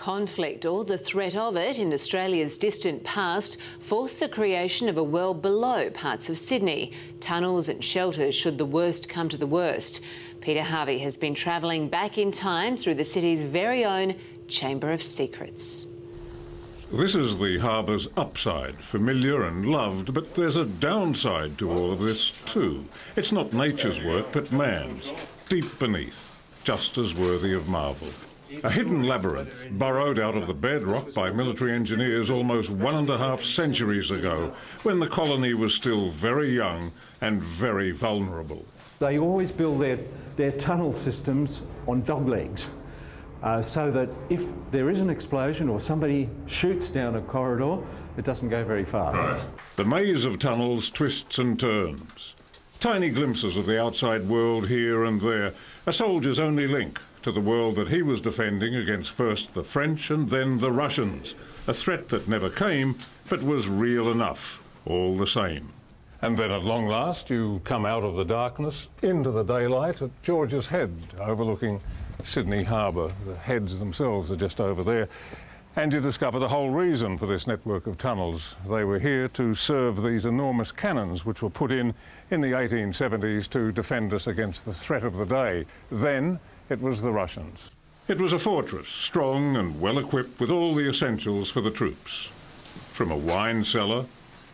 Conflict, or the threat of it, in Australia's distant past forced the creation of a world below parts of Sydney. Tunnels and shelters should the worst come to the worst. Peter Harvey has been travelling back in time through the city's very own Chamber of Secrets. This is the harbour's upside, familiar and loved, but there's a downside to all of this too. It's not nature's work, but man's, deep beneath, just as worthy of marvel. A hidden labyrinth, burrowed out of the bedrock by military engineers almost 1.5 centuries ago, when the colony was still very young and very vulnerable. They always build their tunnel systems on dog legs, so that if there is an explosion or somebody shoots down a corridor, it doesn't go very far. Right. The maze of tunnels twists and turns. Tiny glimpses of the outside world here and there, a soldier's only link to the world that he was defending against first the French and then the Russians, a threat that never came but was real enough, all the same. And then at long last you come out of the darkness into the daylight at George's Head, overlooking Sydney Harbour. The heads themselves are just over there. And you discover the whole reason for this network of tunnels. They were here to serve these enormous cannons which were put in the 1870s to defend us against the threat of the day. Then it was the Russians. It was a fortress, strong and well equipped with all the essentials for the troops. From a wine cellar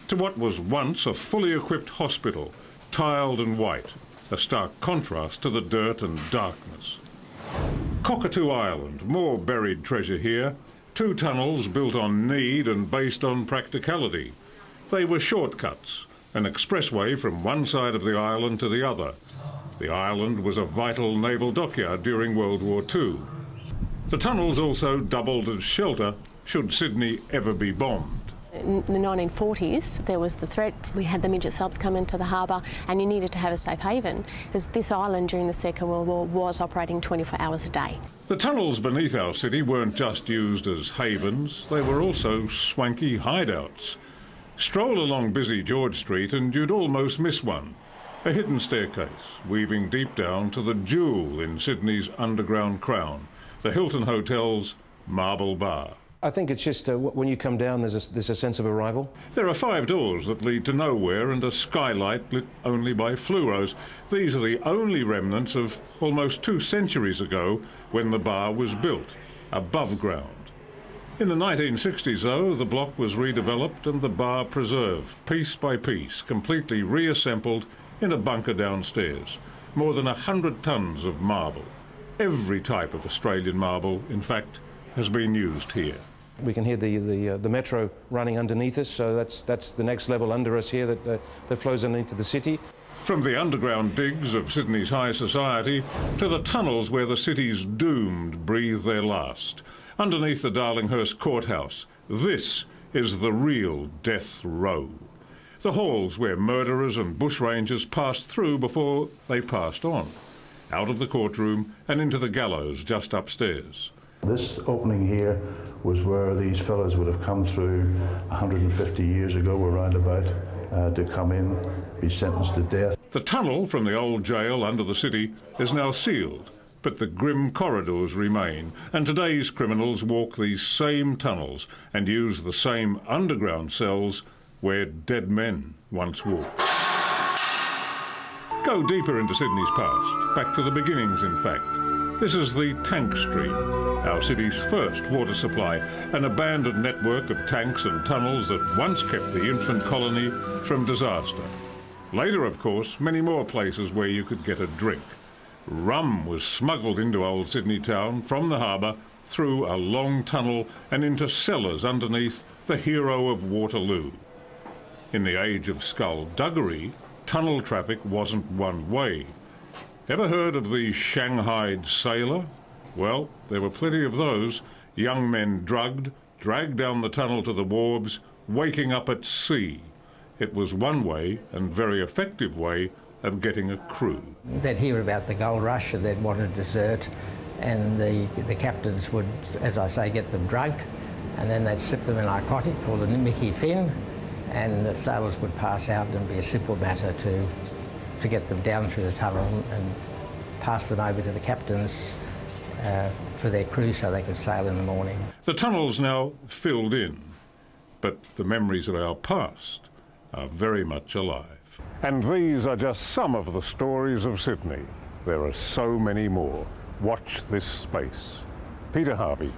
to what was once a fully equipped hospital, tiled and white, a stark contrast to the dirt and darkness. Cockatoo Island, more buried treasure here. 2 tunnels built on need and based on practicality. They were shortcuts, an expressway from one side of the island to the other. The island was a vital naval dockyard during World War II. The tunnels also doubled as shelter should Sydney ever be bombed. In the 1940s, there was the threat. We had the midget subs come into the harbour and you needed to have a safe haven, because this island during the Second World War was operating 24 hours a day. The tunnels beneath our city weren't just used as havens, they were also swanky hideouts. Stroll along busy George Street and you'd almost miss one. A hidden staircase, weaving deep down to the jewel in Sydney's underground crown, the Hilton Hotel's Marble Bar. I think it's just when you come down, there's a sense of arrival. There are 5 doors that lead to nowhere and a skylight lit only by fluoros. These are the only remnants of almost 2 centuries ago when the bar was built, above ground. In the 1960s, though, the block was redeveloped and the bar preserved, piece by piece, completely reassembled in a bunker downstairs. More than 100 tons of marble. Every type of Australian marble, in fact, has been used here. We can hear the metro running underneath us, so that's the next level under us here that flows into the city. From the underground digs of Sydney's high society to the tunnels where the city's doomed breathe their last. Underneath the Darlinghurst courthouse, this is the real death row. The halls where murderers and bushrangers passed through before they passed on. Out of the courtroom and into the gallows just upstairs. This opening here was where these fellows would have come through 150 years ago, or round about, to come in, be sentenced to death. The tunnel from the old jail under the city is now sealed, but the grim corridors remain, and today's criminals walk these same tunnels and use the same underground cells where dead men once walked. Go deeper into Sydney's past, back to the beginnings in fact. This is the tank stream, our city's first water supply, an abandoned network of tanks and tunnels that once kept the infant colony from disaster. Later, of course, many more places where you could get a drink. Rum was smuggled into old Sydney town from the harbour through a long tunnel and into cellars underneath the hero of Waterloo. In the age of skullduggery, tunnel traffic wasn't one way. Ever heard of the Shanghaied sailor? Well, there were plenty of those. Young men drugged, dragged down the tunnel to the wharves, waking up at sea. It was one way, and very effective way, of getting a crew. They'd hear about the gold rush and they'd want to desert, and the captains would, as I say, get them drugged, and then they'd slip them a narcotic called a Mickey Fin, and the sailors would pass out, and it'd be a simple matter to get them down through the tunnel and pass them over to the captains for for their crew so they could sail in the morning. The tunnel's now filled in, but the memories of our past are very much alive. And these are just some of the stories of Sydney. There are so many more. Watch this space. Peter Harvey,